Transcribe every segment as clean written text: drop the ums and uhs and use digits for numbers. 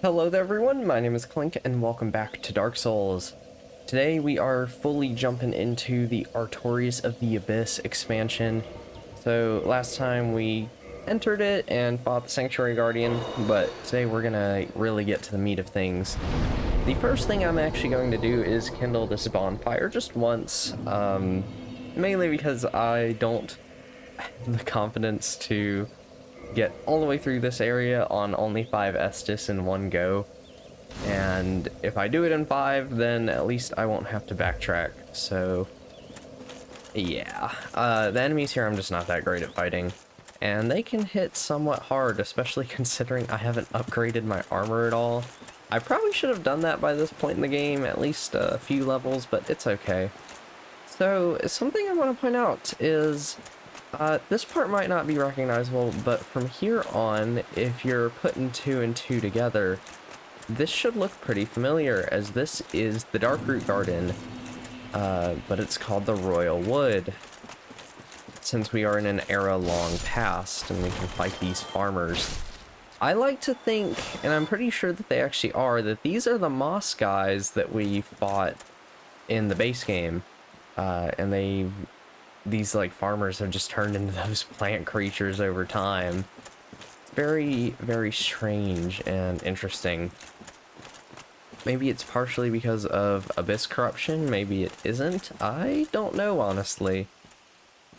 Hello there everyone, my name is Clink and welcome back to Dark Souls. Today we are fully jumping into the Artorias of the Abyss expansion. So last time we entered it and fought the Sanctuary Guardian, but today we're gonna really get to the meat of things. The first thing I'm actually going to do is kindle this bonfire just once, mainly because I don't have the confidence to get all the way through this area on only 5 Estus in one go. And if I do it in 5, then at least I won't have to backtrack. So yeah, the enemies here I'm just not that great at fighting. And they can hit somewhat hard, especially considering I haven't upgraded my armor at all. I probably should have done that by this point in the game, at least a few levels, but it's okay. So something I want to point out is this part might not be recognizable, but from here on, if you're putting 2 and 2 together, this should look pretty familiar, as this is the Darkroot Garden, but it's called the Royal Wood, since we are in an era long past and we can fight these farmers. I like to think, and I'm pretty sure that they actually are, that these are the moss guys that we fought in the base game, and these like farmers have just turned into those plant creatures over time. It's very, very strange and interesting. Maybe it's partially because of Abyss corruption, maybe it isn't. I don't know, honestly.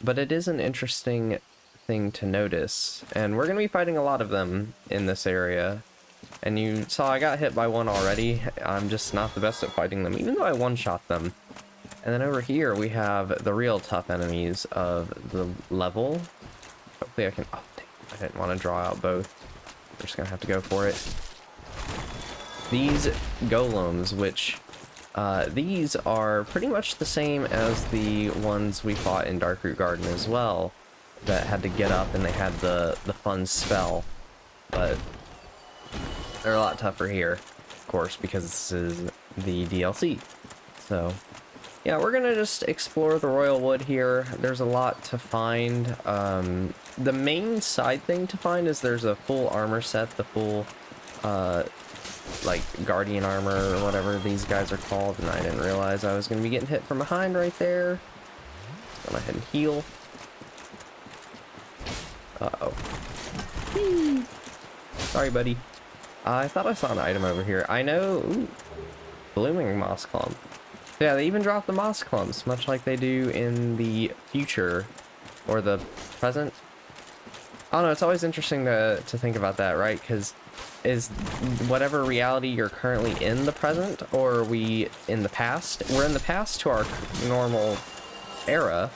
But it is an interesting thing to notice. And we're going to be fighting a lot of them in this area. And you saw I got hit by one already. I'm just not the best at fighting them, even though I one-shot them. And then over here we have the real tough enemies of the level. Hopefully I can... Oh, dang, I didn't want to draw out both. We're just going to have to go for it. These golems, which... these are pretty much the same as the ones we fought in Darkroot Garden as well. That had to get up and they had the fun spell. But they're a lot tougher here, of course, because this is the DLC. So... yeah, we're gonna just explore the Royal Wood here. There's a lot to find. The main side thing to find is there's a full armor set, the full, like, Guardian armor or whatever these guys are called, and I didn't realize I was gonna be getting hit from behind right there. Go ahead and heal. Uh-oh. Whee! Sorry, buddy. I thought I saw an item over here. I know... Ooh, blooming moss clump. Yeah, they even drop the moss clumps, much like they do in the future, or the present. I don't know, it's always interesting to think about that, right? Because is whatever reality you're currently in the present, or are we in the past? We're in the past to our normal era,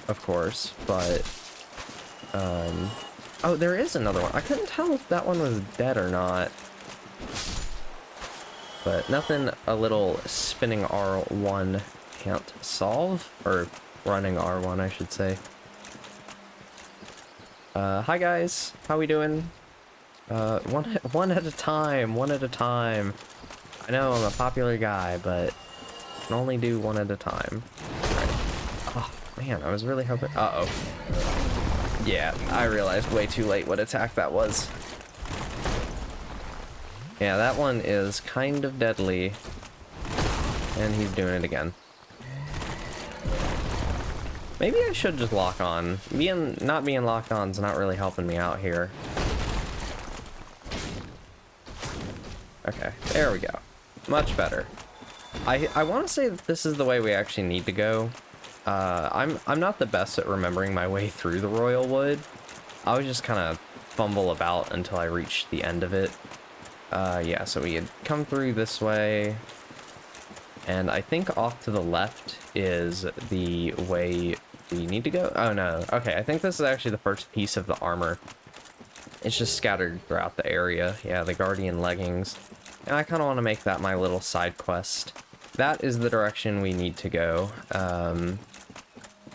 of course, but... oh, there is another one. I couldn't tell if that one was dead or not. But nothing a little spinning R1 can't solve, or running R1 I should say. Hi guys, how we doing? One at a time, one at a time. I know I'm a popular guy, but I can only do one at a time. Right. Oh man, I was really hoping... Uh-oh. Yeah, I realized way too late what attack that was. Yeah, that one is kind of deadly. And he's doing it again. Maybe I should just lock on. Not being locked on is not really helping me out here. Okay, there we go. Much better. I want to say that this is the way we actually need to go. I'm not the best at remembering my way through the Royal Wood. I was just kind of fumble about until I reached the end of it. Yeah, so we had come through this way, and I think off to the left is the way we need to go. Oh no, okay, I think this is actually the first piece of the armor. It's just scattered throughout the area. Yeah, the Guardian leggings, and I kind of want to make that my little side quest. That is the direction we need to go.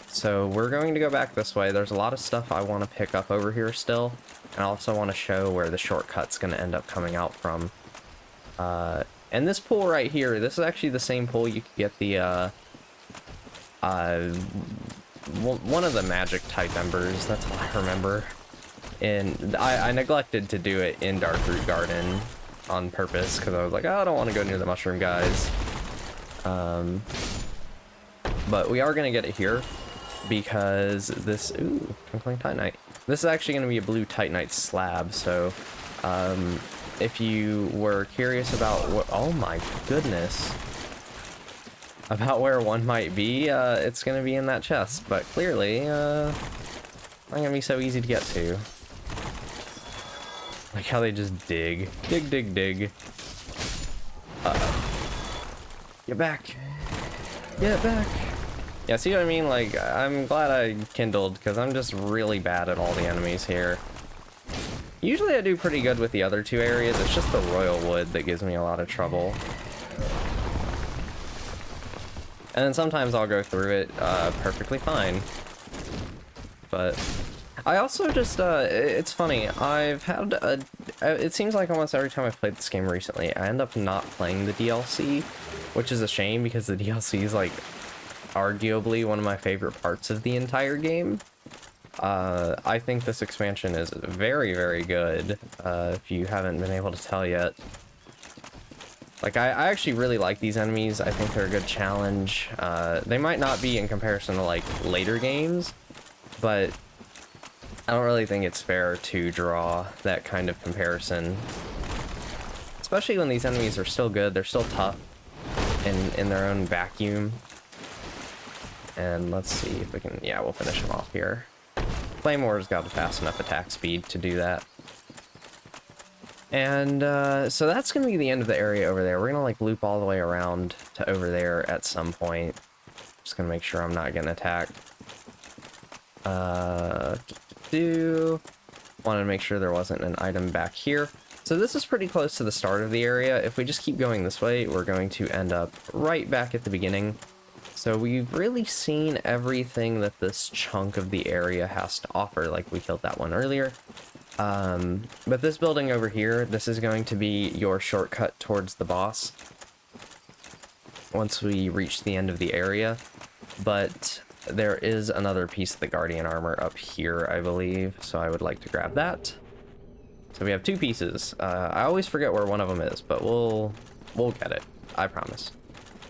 So we're going to go back this way. There's a lot of stuff I want to pick up over here still. And I also want to show where the shortcut's going to end up coming out from. And this pool right here, this is actually the same pool you could get the, one of the magic type embers, that's all I remember. I neglected to do it in Darkroot Garden on purpose because I was like, oh, I don't want to go near the mushroom guys. But we are going to get it here because this, ooh, Twinkling Titanite. This is actually going to be a blue Titanite slab, so if you were curious about what, oh my goodness, about where one might be, it's going to be in that chest, but clearly, not going to be so easy to get to. Like how they just dig. Dig, dig, dig. Get back. Get back. Yeah, see what I mean? Like, I'm glad I kindled, because I'm just really bad at all the enemies here. Usually I do pretty good with the other two areas, it's just the royal wood that gives me a lot of trouble. And then sometimes I'll go through it perfectly fine. But I also just, it's funny, I've had it seems like almost every time I've played this game recently, I end up not playing the DLC, which is a shame because the DLC is like arguably one of my favorite parts of the entire game. I think this expansion is very, very good, if you haven't been able to tell yet. Like, I actually really like these enemies. I think they're a good challenge. They might not be in comparison to, like, later games, but I don't really think it's fair to draw that kind of comparison. Especially when these enemies are still good, they're still tough in their own vacuum. And let's see if we can, yeah, we'll finish them off here. Claymore's got a fast enough attack speed to do that. And so that's going to be the end of the area over there. We're going to like loop all the way around to over there at some point. Just going to make sure I'm not getting attacked. Wanted to make sure there wasn't an item back here. So this is pretty close to the start of the area. If we just keep going this way, we're going to end up right back at the beginning. So we've really seen everything that this chunk of the area has to offer. Like, we killed that one earlier. But this building over here, this is going to be your shortcut towards the boss once we reach the end of the area. But there is another piece of the Guardian armor up here, I believe, so I would like to grab that. So we have two pieces. I always forget where one of them is, but we'll get it, I promise.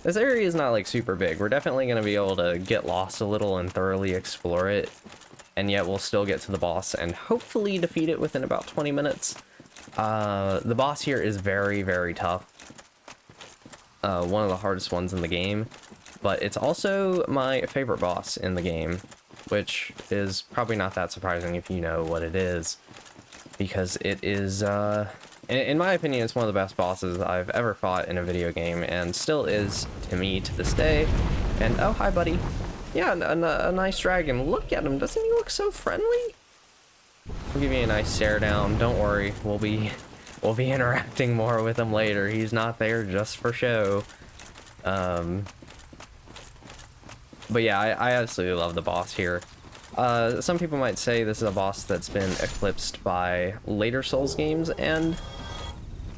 This area is not like super big. We're definitely going to be able to get lost a little and thoroughly explore it, and yet we'll still get to the boss and hopefully defeat it within about 20 minutes. The boss here is very, very tough. One of the hardest ones in the game, but it's also my favorite boss in the game, which is probably not that surprising if you know what it is, because it is, in my opinion, it's one of the best bosses I've ever fought in a video game, and still is to me to this day. And oh, hi buddy. Yeah, a nice dragon. Look at him, doesn't he look so friendly? I'll give you a nice stare down. Don't worry, we'll be interacting more with him later. He's not there just for show. But yeah, I absolutely love the boss here. Some people might say this is a boss that's been eclipsed by later Souls games, and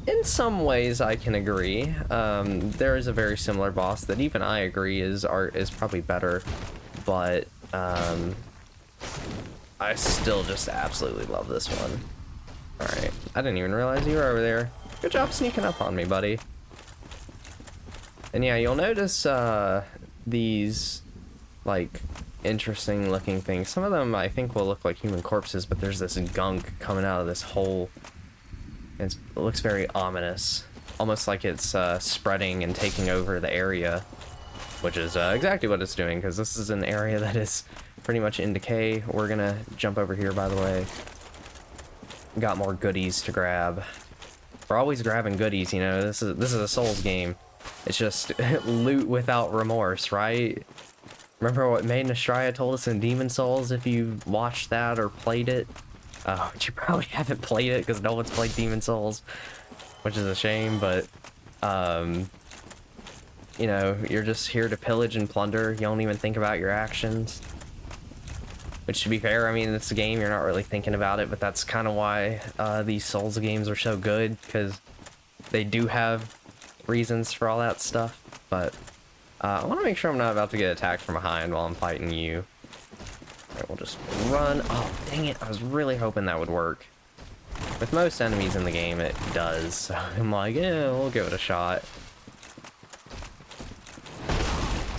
in some ways I can agree. There is a very similar boss that even I agree is probably better, but I still just absolutely love this one. Alright, I didn't even realize you were over there. Good job sneaking up on me, buddy. And yeah, you'll notice these like interesting looking things. Some of them I think will look like human corpses, but there's this gunk coming out of this hole. It looks very ominous, almost like it's spreading and taking over the area, which is exactly what it's doing, because this is an area that is pretty much in decay. We're gonna jump over here, by the way. Got more goodies to grab. We're always grabbing goodies, you know. This is a Souls game. It's just loot without remorse, right? Remember what Maiden Astraya told us in Demon Souls if you watched that or played it? But you probably haven't played it because no one's played Demon Souls, which is a shame, but, you know, you're just here to pillage and plunder. You don't even think about your actions. Which, to be fair, I mean, it's a game, you're not really thinking about it, but that's kind of why these Souls games are so good, because they do have reasons for all that stuff. But I want to make sure I'm not about to get attacked from behind while I'm fighting you. we'll just run. Oh, dang it. I was really hoping that would work. With most enemies in the game, it does. So I'm like, yeah, we'll give it a shot.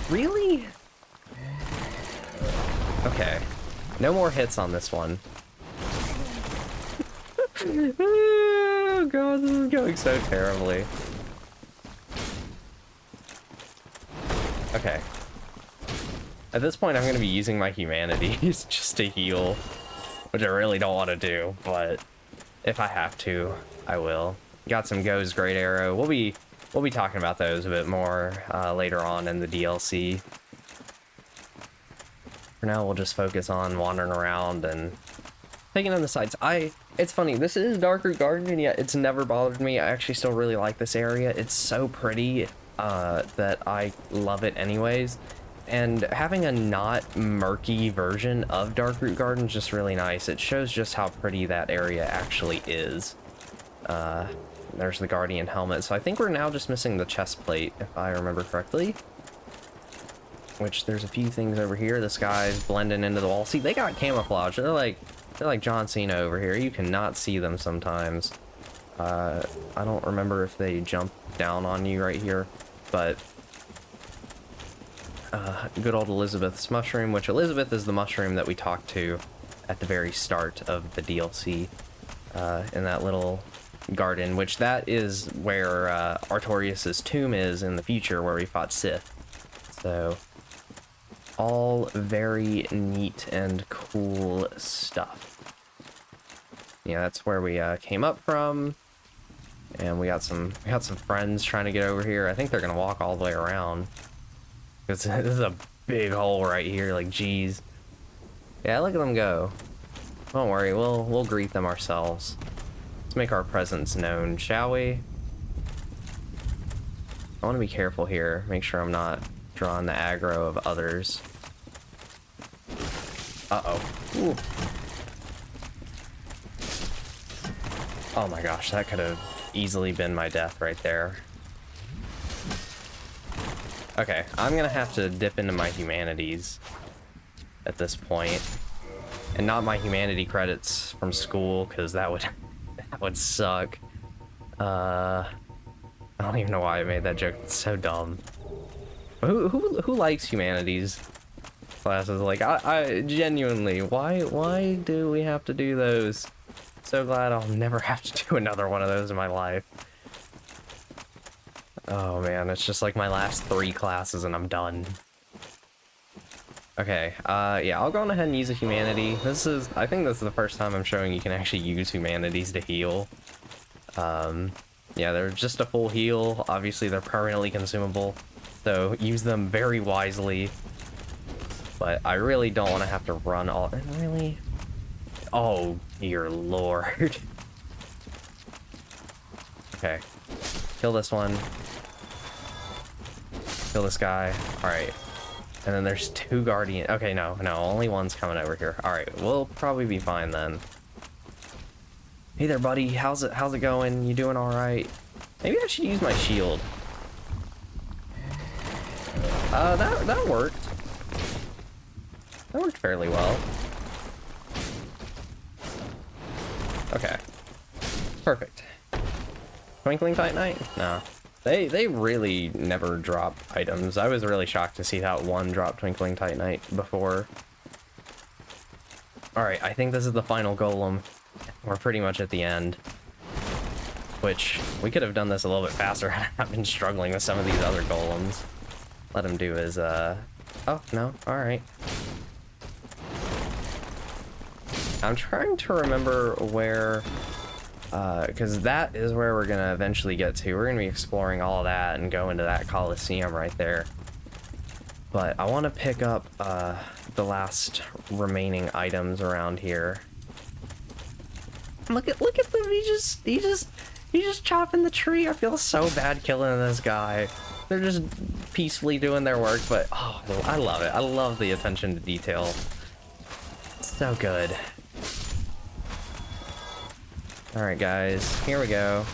Really? Okay. No more hits on this one. Oh god, this is going so terribly. Okay. At this point, I'm going to be using my humanities just to heal, which I really don't want to do, but if I have to, I will. Got some Go's Great Arrow. We'll be talking about those a bit more later on in the DLC. For now, we'll just focus on wandering around and taking in the sights. It's funny, this is Darkroot Garden, and yet it's never bothered me. I actually still really like this area. It's so pretty that I love it anyways. And having a not murky version of Darkroot Garden is just really nice. It shows just how pretty that area actually is. There's the Guardian helmet. So I think we're now just missing the chest plate, if I remember correctly. Which there's a few things over here. This guy's blending into the wall. See, they got camouflage. They're like John Cena over here. You cannot see them sometimes. I don't remember if they jump down on you right here, but good old Elizabeth's mushroom, which Elizabeth is the mushroom that we talked to at the very start of the DLC, in that little garden, which that is where Artorias' tomb is in the future, where we fought Sith. So all very neat and cool stuff. Yeah, that's where we came up from, and we got some friends trying to get over here. I think they're gonna walk all the way around. This is a big hole right here, like, geez. Yeah, look at them go. Don't worry, we'll greet them ourselves. Let's make our presence known, shall we? I want to be careful here, make sure I'm not drawing the aggro of others. Uh-oh. Ooh. Oh my gosh, that could have easily been my death right there. Okay, I'm gonna have to dip into my humanities at this point, and not my humanity credits from school, because that would suck. I don't even know why I made that joke. It's so dumb. Who likes humanities classes? Like, I genuinely, why do we have to do those? So glad I'll never have to do another one of those in my life. Oh man, it's just like my last 3 classes and I'm done. Okay, yeah, I'll go on ahead and use a humanity. I think this is the first time I'm showing you can actually use humanities to heal. Yeah, they're just a full heal. Obviously, they're permanently consumable, so use them very wisely. But I really don't want to have to run all... Really? Oh, dear lord. Okay. Kill this one. Kill this guy. Alright. And then there's 2 guardian... Okay, no, only one's coming over here. Alright, we'll probably be fine then. Hey there, buddy. How's it going? You doing alright? Maybe I should use my shield. That worked. That worked fairly well. Okay. Perfect. Twinkling Titanite? No. They really never drop items. I was really shocked to see that one drop Twinkling Titanite before. Alright, I think this is the final golem. We're pretty much at the end. Which, we could have done this a little bit faster had I not been struggling with some of these other golems. Let him do his, Oh, no, alright. I'm trying to remember where... because that is where we're gonna eventually get to. We're gonna be exploring all of that and go into that Coliseum right there. But I want to pick up the last remaining items around here. Look at them. He's just chopping the tree. I feel so bad killing this guy. They're just peacefully doing their work, but oh, I love it. I love the attention to detail. So good. Alright guys, here we go.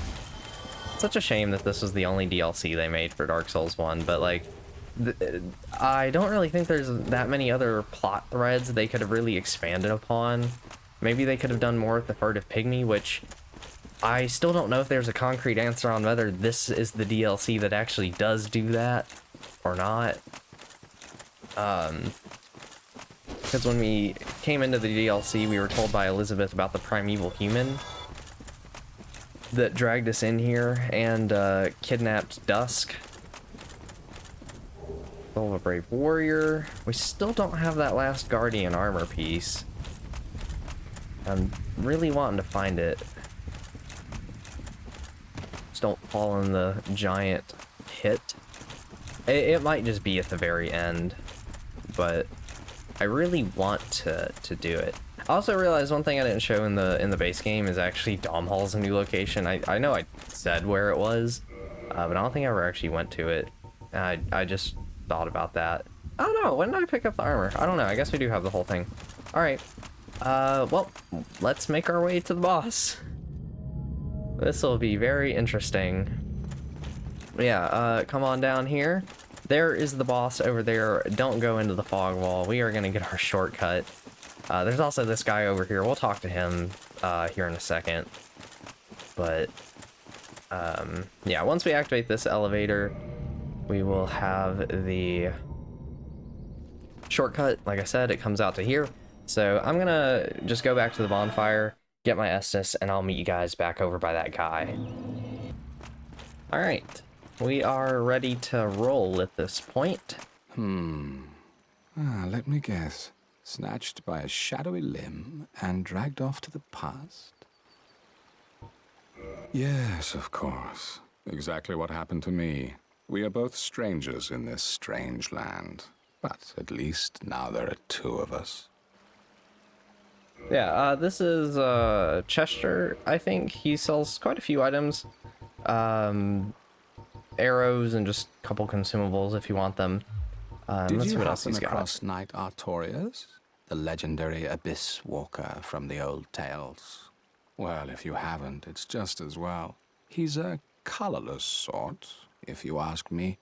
Such a shame that this was the only DLC they made for Dark Souls 1, but like, I don't really think there's that many other plot threads they could have really expanded upon. Maybe they could have done more with the furtive pygmy, which I still don't know if there's a concrete answer on whether this is the DLC that actually does do that or not. Because when we came into the DLC, we were told by Elizabeth about the primeval human that dragged us in here and kidnapped Dusk. Soul of a Brave Warrior. We still don't have that last Guardian armor piece. I'm really wanting to find it. Just don't fall in the giant pit. It might just be at the very end, but I really want to do it. I also realized one thing I didn't show in the base game is actually Domhall's a new location. I know I said where it was, but I don't think I ever actually went to it. I just thought about that. I don't know, when did I pick up the armor? I don't know, I guess we do have the whole thing. Alright, well, let's make our way to the boss. This will be very interesting. Yeah, come on down here. There is the boss over there. Don't go into the fog wall. We are gonna get our shortcut. There's also this guy over here. We'll talk to him here in a second. But, yeah, once we activate this elevator, we will have the shortcut. Like I said, it comes out to here. So I'm gonna just go back to the bonfire, get my Estus, and I'll meet you guys back over by that guy. Alright, we are ready to roll at this point. Let me guess. Snatched by a shadowy limb and dragged off to the past? Yes, of course. Exactly what happened to me. We are both strangers in this strange land. But at least now there are two of us. Yeah, this is Chester, I think. He sells quite a few items. Arrows and just a couple consumables if you want them. Did let's you see what else happen he's got. across Knight Artorias? The legendary abyss walker from the old tales? Well, if you haven't, it's just as well. He's a colorless sort, if you ask me.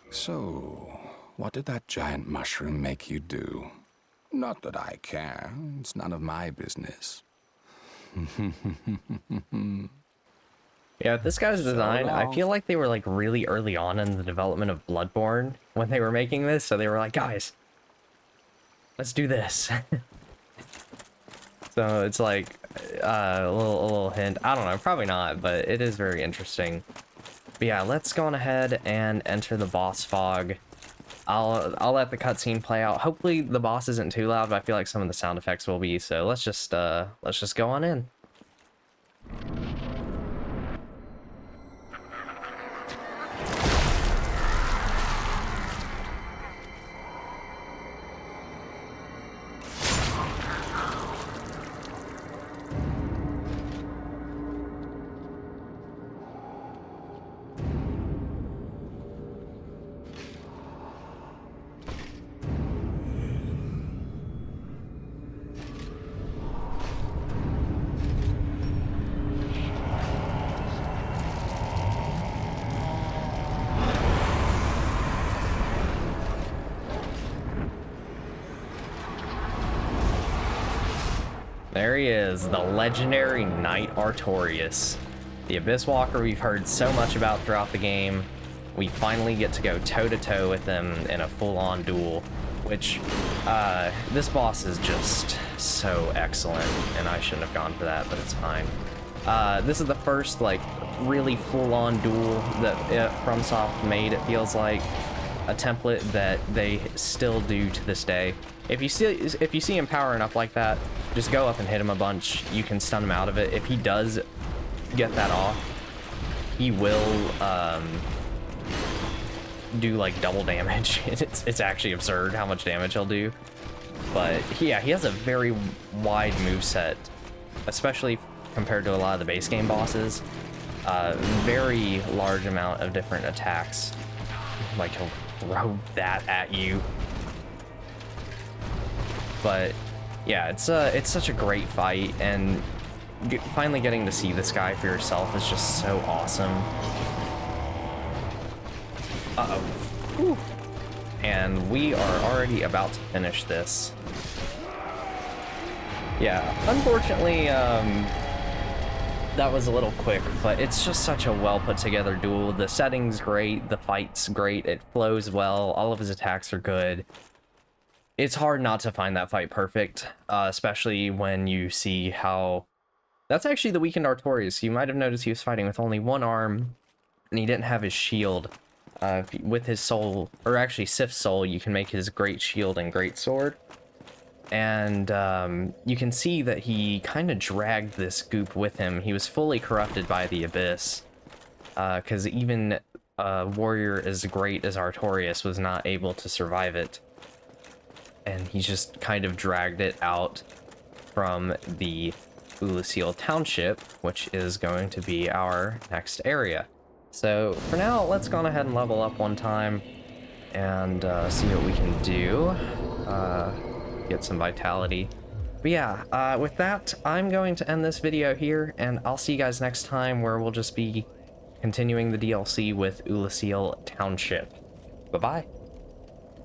So, what did that giant mushroom make you do? Not that I care. It's none of my business. Yeah, this guy's design, I feel like they were like really early on in the development of Bloodborne when they were making this, so they were like, guys, let's do this. So it's like a little hint. I don't know, probably not, but it is very interesting. But yeah, let's go on ahead and enter the boss fog. I'll let the cutscene play out. Hopefully the boss isn't too loud, but I feel like some of the sound effects will be, so let's just go on in. There he is, the legendary Knight Artorias. The Abyss Walker we've heard so much about throughout the game. We finally get to go toe-to-toe with him in a full-on duel, which, this boss is just so excellent, and I shouldn't have gone for that, but it's fine. This is the first, like, really full-on duel that FromSoft made, it feels like. A template that they still do to this day. If you see him powering up like that, just go up and hit him a bunch. You can stun him out of it. If he does get that off, he will do like double damage. It's actually absurd how much damage he'll do. But yeah, he has a very wide moveset, especially compared to a lot of the base game bosses. Very large amount of different attacks. Like he'll throw that at you. But yeah, it's such a great fight, and finally getting to see this guy for yourself is just so awesome. Uh-oh. Whew. And we are already about to finish this. Yeah, unfortunately, that was a little quick, but it's just such a well put together duel. The setting's great, the fight's great, it flows well, all of his attacks are good. It's hard not to find that fight perfect, especially when you see how... That's actually the weakened Artorias. You might have noticed he was fighting with only one arm, and he didn't have his shield. With his soul, or actually Sif's soul, you can make his great shield and great sword. And you can see that he kind of dragged this goop with him. He was fully corrupted by the Abyss, because even a warrior as great as Artorias was not able to survive it. And he just kind of dragged it out from the Ulasil Township, which is going to be our next area. So for now, let's go ahead and level up one time and see what we can do. Get some vitality. But yeah, with that, I'm going to end this video here, and I'll see you guys next time, where we'll just be continuing the DLC with Ulasil Township. Bye-bye.